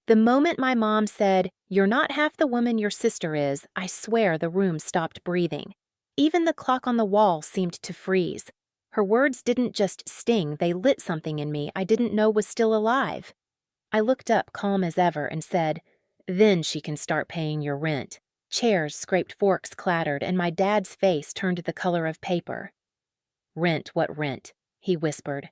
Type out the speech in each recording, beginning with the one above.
The moment my mom said, "You're not half the woman your sister is," I swear the room stopped breathing. Even the clock on the wall seemed to freeze. Her words didn't just sting, they lit something in me I didn't know was still alive. I looked up calm as ever and said, "Then she can start paying your rent." Chairs scraped, forks clattered, and my dad's face turned the color of paper. "Rent, what rent?" he whispered.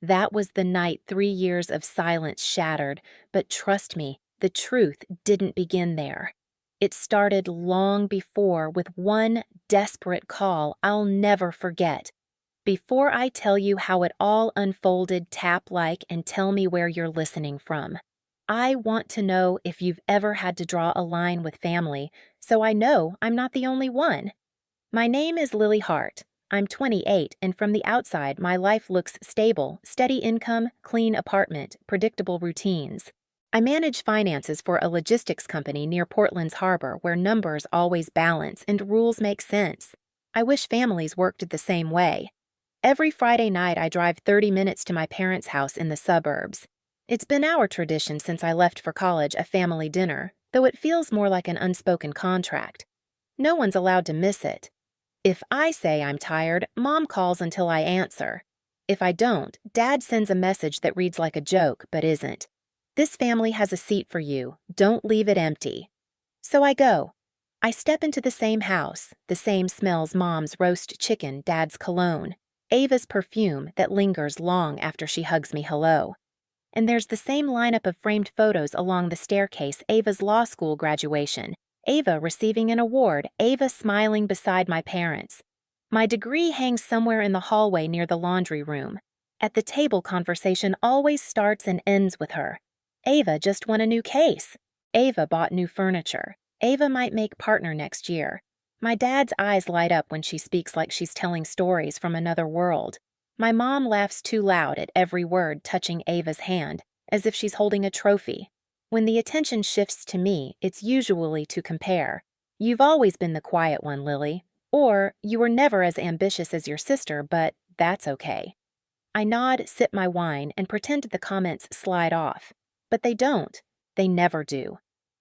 That was the night 3 years of silence shattered, but trust me, the truth didn't begin there. It started long before with one desperate call I'll never forget. Before I tell you how it all unfolded, tap like and tell me where you're listening from. I want to know if you've ever had to draw a line with family, so I know I'm not the only one. My name is Lily Hart. I'm 28, and from the outside, my life looks stable, steady income, clean apartment, predictable routines. I manage finances for a logistics company near Portland's harbor where numbers always balance and rules make sense. I wish families worked the same way. Every Friday night, I drive 30 minutes to my parents' house in the suburbs. It's been our tradition since I left for college, a family dinner, though it feels more like an unspoken contract. No one's allowed to miss it. If I say I'm tired, Mom calls until I answer. If I don't, Dad sends a message that reads like a joke, but isn't. "This family has a seat for you. Don't leave it empty." So I go. I step into the same house. The same smells: Mom's roast chicken, Dad's cologne, Ava's perfume that lingers long after she hugs me hello. And there's the same lineup of framed photos along the staircase: Ava's law school graduation, Ava receiving an award, Ava smiling beside my parents. My degree hangs somewhere in the hallway near the laundry room. At the table, conversation always starts and ends with her. Ava just won a new case. Ava bought new furniture. Ava might make partner next year. My dad's eyes light up when she speaks like she's telling stories from another world. My mom laughs too loud at every word, touching Ava's hand, as if she's holding a trophy. When the attention shifts to me, it's usually to compare. "You've always been the quiet one, Lily." Or, "You were never as ambitious as your sister, but that's okay." I nod, sip my wine, and pretend the comments slide off. But they don't. They never do.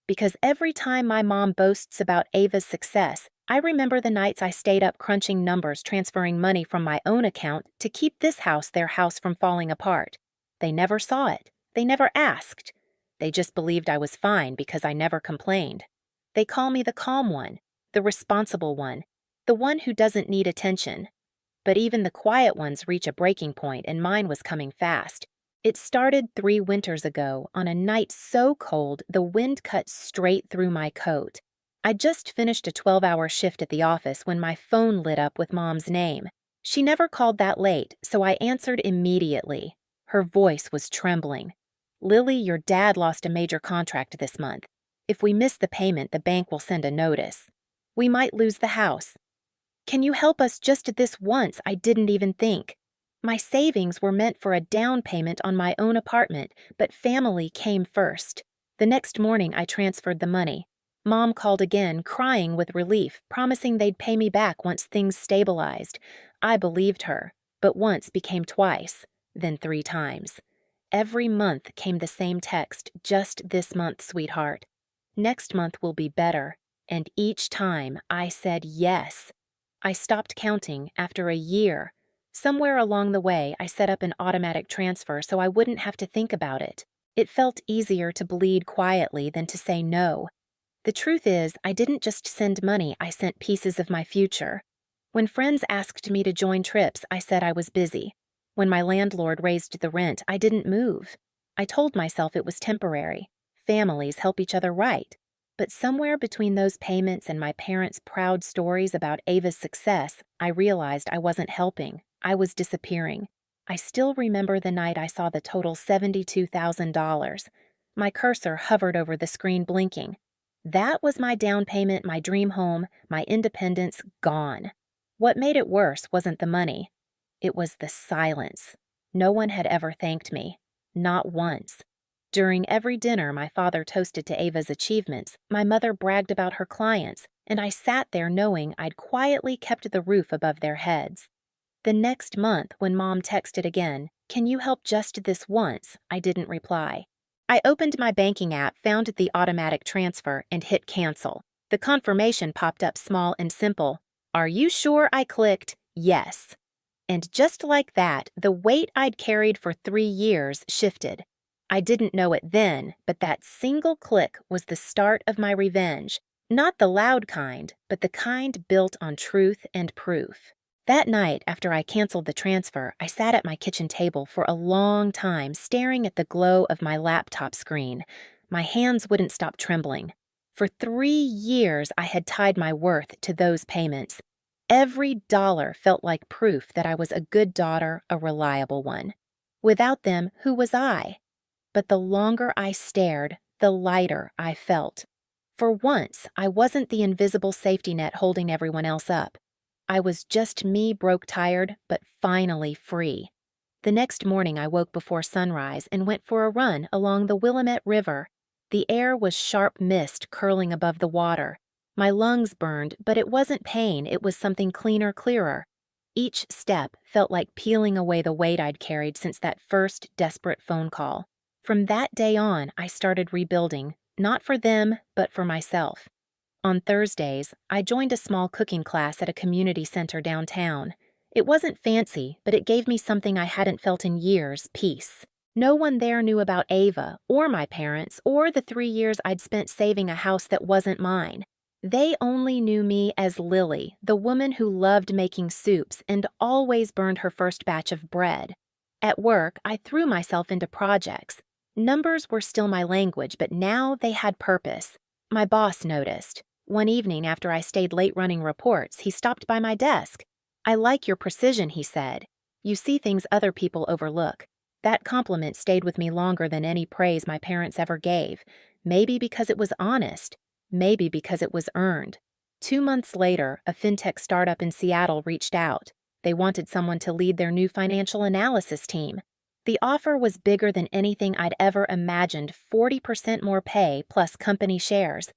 Because every time my mom boasts about Ava's success, I remember the nights I stayed up crunching numbers, transferring money from my own account to keep this house, their house, from falling apart. They never saw it. They never asked. They just believed I was fine because I never complained. They call me the calm one, the responsible one, the one who doesn't need attention. But even the quiet ones reach a breaking point, and mine was coming fast. It started 3 winters ago, on a night so cold the wind cut straight through my coat. I'd just finished a 12-hour shift at the office when my phone lit up with Mom's name. She never called that late, so I answered immediately. Her voice was trembling. "Lily, your dad lost a major contract this month. If we miss the payment, the bank will send a notice. We might lose the house. Can you help us just this once?" I didn't even think. My savings were meant for a down payment on my own apartment, but family came first. The next morning, I transferred the money. Mom called again, crying with relief, promising they'd pay me back once things stabilized. I believed her, but once became twice, then 3 times. Every month came the same text: "Just this month, sweetheart. Next month will be better." And each time I said yes. I stopped counting after a year. Somewhere along the way, I set up an automatic transfer so I wouldn't have to think about it. It felt easier to bleed quietly than to say no. The truth is, I didn't just send money, I sent pieces of my future. When friends asked me to join trips, I said I was busy. When my landlord raised the rent, I didn't move. I told myself it was temporary. Families help each other right. But somewhere between those payments and my parents' proud stories about Ava's success, I realized I wasn't helping. I was disappearing. I still remember the night I saw the total $72,000. My cursor hovered over the screen, blinking. That was my down payment, my dream home, my independence gone. What made it worse wasn't the money. It was the silence. No one had ever thanked me. Not once. During every dinner, my father toasted to Ava's achievements, my mother bragged about her clients, and I sat there knowing I'd quietly kept the roof above their heads. The next month, when Mom texted again, "Can you help just this once?" I didn't reply. I opened my banking app, found the automatic transfer, and hit cancel. The confirmation popped up small and simple. Are you sure? I clicked yes. And just like that, the weight I'd carried for 3 years shifted. I didn't know it then, but that single click was the start of my revenge. Not the loud kind, but the kind built on truth and proof. That night, after I canceled the transfer, I sat at my kitchen table for a long time, staring at the glow of my laptop screen. My hands wouldn't stop trembling. For 3 years, I had tied my worth to those payments. Every dollar felt like proof that I was a good daughter, a reliable one. Without them, who was I? But the longer I stared, the lighter I felt. For once, I wasn't the invisible safety net holding everyone else up. I was just me, broke, tired, but finally free. The next morning, I woke before sunrise and went for a run along the Willamette River. The air was sharp mist curling above the water. My lungs burned, but it wasn't pain, it was something cleaner, clearer. Each step felt like peeling away the weight I'd carried since that first desperate phone call. From that day on, I started rebuilding, not for them, but for myself. On Thursdays, I joined a small cooking class at a community center downtown. It wasn't fancy, but it gave me something I hadn't felt in years, peace. No one there knew about Ava, or my parents, or the 3 years I'd spent saving a house that wasn't mine. They only knew me as Lily, the woman who loved making soups and always burned her first batch of bread. At work, I threw myself into projects. Numbers were still my language, but now they had purpose. My boss noticed. One evening after I stayed late running reports, he stopped by my desk. "I like your precision," he said. "You see things other people overlook." That compliment stayed with me longer than any praise my parents ever gave. Maybe because it was honest. Maybe because it was earned. 2 months later, a fintech startup in Seattle reached out. They wanted someone to lead their new financial analysis team. The offer was bigger than anything I'd ever imagined, 40% more pay plus company shares.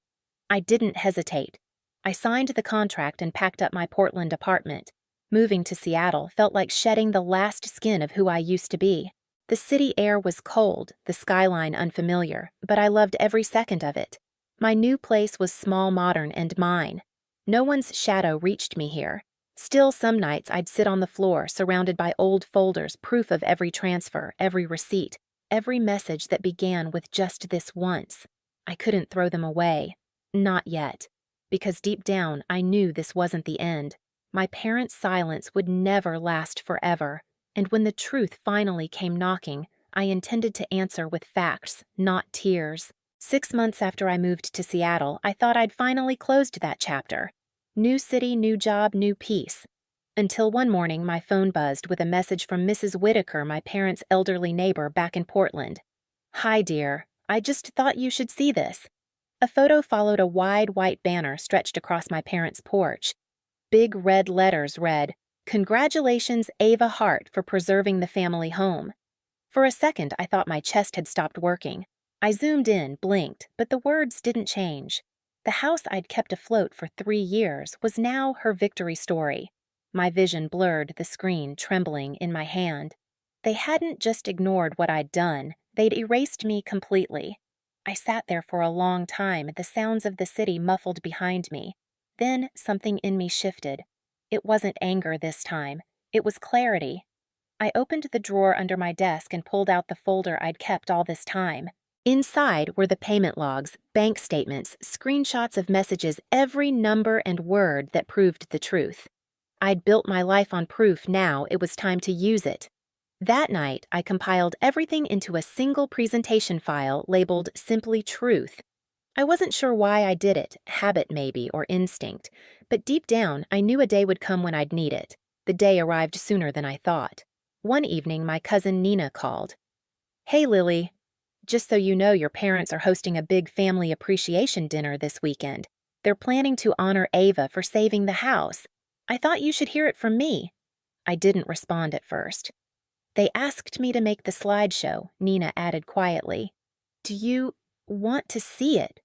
I didn't hesitate. I signed the contract and packed up my Portland apartment. Moving to Seattle felt like shedding the last skin of who I used to be. The city air was cold, the skyline unfamiliar, but I loved every second of it. My new place was small, modern, and mine. No one's shadow reached me here. Still, some nights I'd sit on the floor, surrounded by old folders, proof of every transfer, every receipt, every message that began with just this once. I couldn't throw them away. Not yet. Because deep down, I knew this wasn't the end. My parents' silence would never last forever. And when the truth finally came knocking, I intended to answer with facts, not tears. 6 months after I moved to Seattle, I thought I'd finally closed that chapter. New city, new job, new peace. Until one morning, my phone buzzed with a message from Mrs. Whitaker, my parents' elderly neighbor back in Portland. "Hi, dear. I just thought you should see this." A photo followed a wide white banner stretched across my parents' porch. Big red letters read, "Congratulations, Ava Hart, for preserving the family home." For a second, I thought my chest had stopped working. I zoomed in, blinked, but the words didn't change. The house I'd kept afloat for 3 years was now her victory story. My vision blurred, the screen trembling in my hand. They hadn't just ignored what I'd done, they'd erased me completely. I sat there for a long time, the sounds of the city muffled behind me. Then something in me shifted. It wasn't anger this time. It was clarity. I opened the drawer under my desk and pulled out the folder I'd kept all this time. Inside were the payment logs, bank statements, screenshots of messages, every number and word that proved the truth. I'd built my life on proof, now it was time to use it. That night, I compiled everything into a single presentation file labeled Simply Truth. I wasn't sure why I did it, habit maybe, or instinct, but deep down, I knew a day would come when I'd need it. The day arrived sooner than I thought. One evening, my cousin Nina called. "Hey, Lily. Just so you know, your parents are hosting a big family appreciation dinner this weekend. They're planning to honor Ava for saving the house. I thought you should hear it from me." I didn't respond at first. "They asked me to make the slideshow," Nina added quietly. "Do you want to see it?"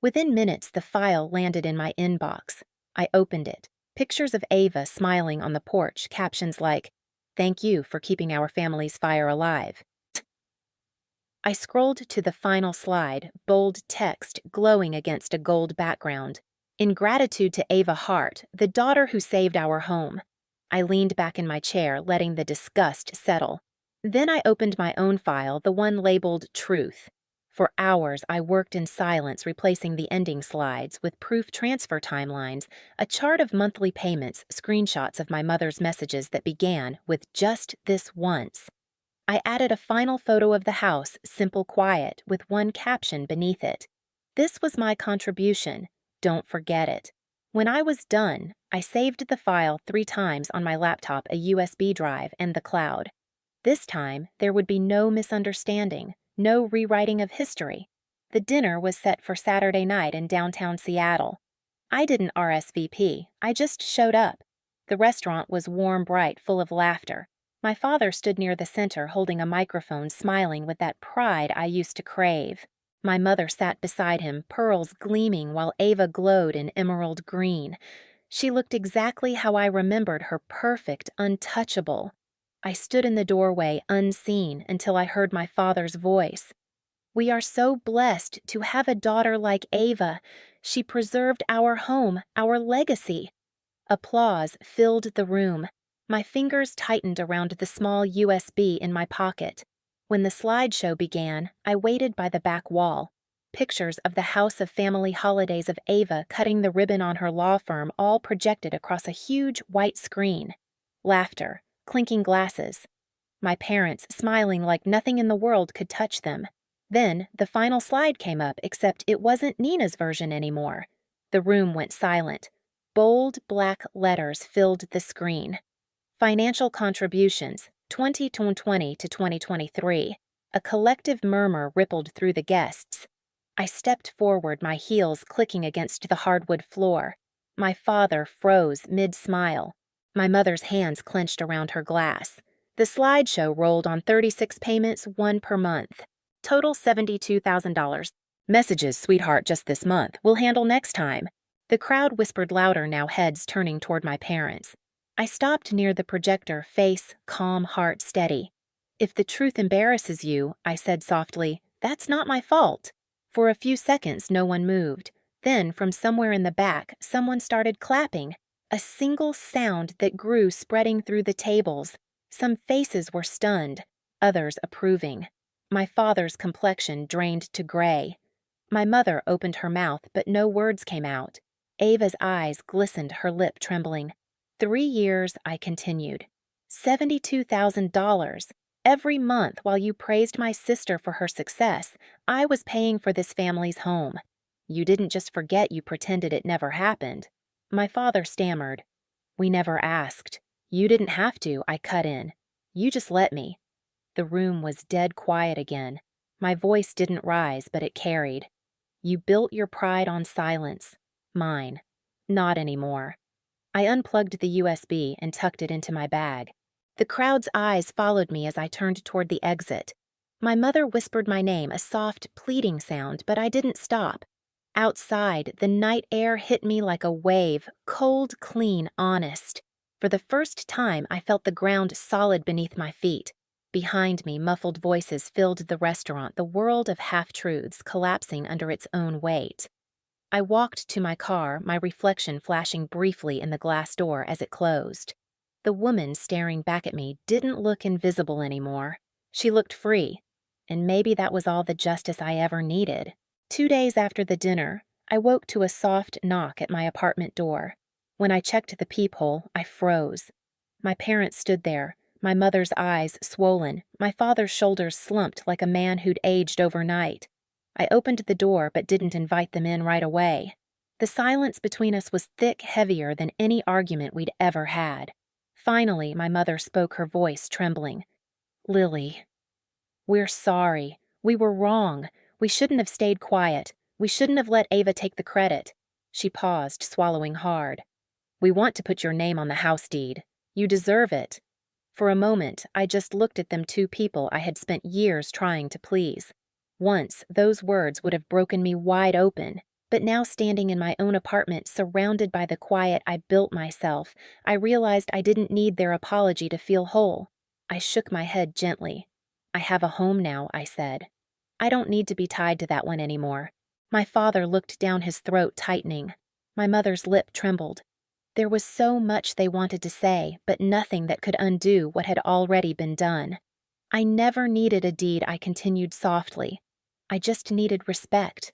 Within minutes, the file landed in my inbox. I opened it. Pictures of Ava smiling on the porch, captions like, "Thank you for keeping our family's fire alive." I scrolled to the final slide, bold text glowing against a gold background. In gratitude to Ava Hart, the daughter who saved our home. I leaned back in my chair, letting the disgust settle. Then I opened my own file, the one labeled Truth. For hours, I worked in silence, replacing the ending slides with proof transfer timelines, a chart of monthly payments, screenshots of my mother's messages that began with just this once. I added a final photo of the house, simple quiet, with one caption beneath it. This was my contribution. Don't forget it. When I was done, I saved the file 3 times on my laptop, a USB drive, and the cloud. This time, there would be no misunderstanding, no rewriting of history. The dinner was set for Saturday night in downtown Seattle. I didn't RSVP, I just showed up. The restaurant was warm, bright, full of laughter. My father stood near the center, holding a microphone, smiling with that pride I used to crave. My mother sat beside him, pearls gleaming while Ava glowed in emerald green. She looked exactly how I remembered her, perfect, untouchable. I stood in the doorway, unseen, until I heard my father's voice. "We are so blessed to have a daughter like Ava. She preserved our home, our legacy." Applause filled the room. My fingers tightened around the small USB in my pocket. When the slideshow began, I waited by the back wall. Pictures of the House of Family Holidays of Ava cutting the ribbon on her law firm all projected across a huge white screen. Laughter, clinking glasses. My parents smiling like nothing in the world could touch them. Then the final slide came up, except it wasn't Nina's version anymore. The room went silent. Bold black letters filled the screen. Financial contributions, 2020 to 2023. A collective murmur rippled through the guests. I stepped forward, my heels clicking against the hardwood floor. My father froze mid-smile. My mother's hands clenched around her glass. The slideshow rolled on 36 payments, 1 per month. Total $72,000. "Messages, sweetheart, just this month. We'll handle next time." The crowd whispered louder now, heads turning toward my parents. I stopped near the projector, face calm, heart steady. "If the truth embarrasses you," I said softly, "that's not my fault." For a few seconds, no one moved. Then, from somewhere in the back, someone started clapping. A single sound that grew, spreading through the tables. Some faces were stunned, others approving. My father's complexion drained to gray. My mother opened her mouth, but no words came out. Ava's eyes glistened, her lip trembling. 3 years, I continued. $72,000. Every month, while you praised my sister for her success, I was paying for this family's home. You didn't just forget, you pretended it never happened." My father stammered. "We never asked. You didn't have to," I cut in. "You just let me." The room was dead quiet again. My voice didn't rise, but it carried. "You built your pride on silence. Mine. Not anymore." I unplugged the USB and tucked it into my bag. The crowd's eyes followed me as I turned toward the exit. My mother whispered my name, a soft, pleading sound, but I didn't stop. Outside, the night air hit me like a wave, cold, clean, honest. For the first time, I felt the ground solid beneath my feet. Behind me, muffled voices filled the restaurant, the world of half-truths collapsing under its own weight. I walked to my car, my reflection flashing briefly in the glass door as it closed. The woman staring back at me didn't look invisible anymore. She looked free, and maybe that was all the justice I ever needed. 2 days after the dinner, I woke to a soft knock at my apartment door. When I checked the peephole, I froze. My parents stood there, my mother's eyes swollen, my father's shoulders slumped like a man who'd aged overnight. I opened the door but didn't invite them in right away. The silence between us was thick, heavier than any argument we'd ever had. Finally, my mother spoke, her voice trembling. "Lily, we're sorry. We were wrong. We shouldn't have stayed quiet. We shouldn't have let Ava take the credit." She paused, swallowing hard. "We want to put your name on the house deed. You deserve it." For a moment, I just looked at them, 2 people I had spent years trying to please. Once, those words would have broken me wide open, but now standing in my own apartment, surrounded by the quiet I built myself, I realized I didn't need their apology to feel whole. I shook my head gently. "I have a home now," I said. I don't need to be tied to that one anymore. My father looked down his throat, tightening. My mother's lip trembled. There was so much they wanted to say, but nothing that could undo what had already been done. I never needed a deed, I continued softly. I just needed respect.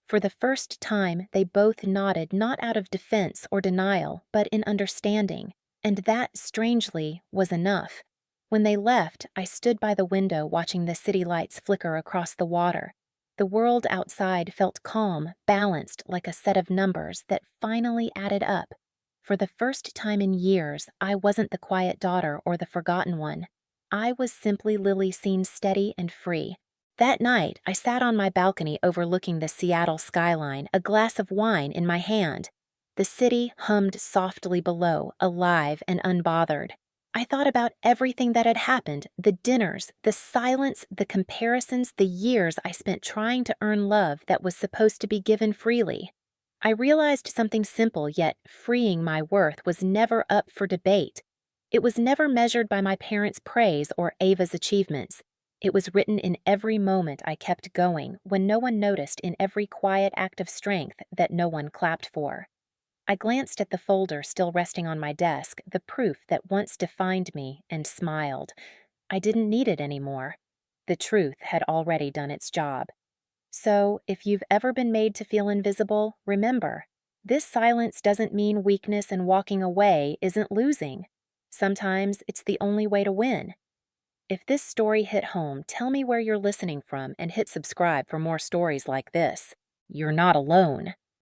For the first time, they both nodded, not out of defense or denial, but in understanding, and that, strangely, was enough. When they left, I stood by the window watching the city lights flicker across the water. The world outside felt calm, balanced like a set of numbers that finally added up. For the first time in years, I wasn't the quiet daughter or the forgotten one. I was simply Lily seen steady and free. That night, I sat on my balcony overlooking the Seattle skyline, a glass of wine in my hand. The city hummed softly below, alive and unbothered. I thought about everything that had happened, the dinners, the silence, the comparisons, the years I spent trying to earn love that was supposed to be given freely. I realized something simple yet freeing: my worth was never up for debate. It was never measured by my parents' praise or Ava's achievements. It was written in every moment I kept going, when no one noticed, in every quiet act of strength that no one clapped for. I glanced at the folder still resting on my desk, the proof that once defined me, and smiled. I didn't need it anymore. The truth had already done its job. So, if you've ever been made to feel invisible, remember, this silence doesn't mean weakness, and walking away isn't losing. Sometimes it's the only way to win. If this story hit home, tell me where you're listening from and hit subscribe for more stories like this. You're not alone.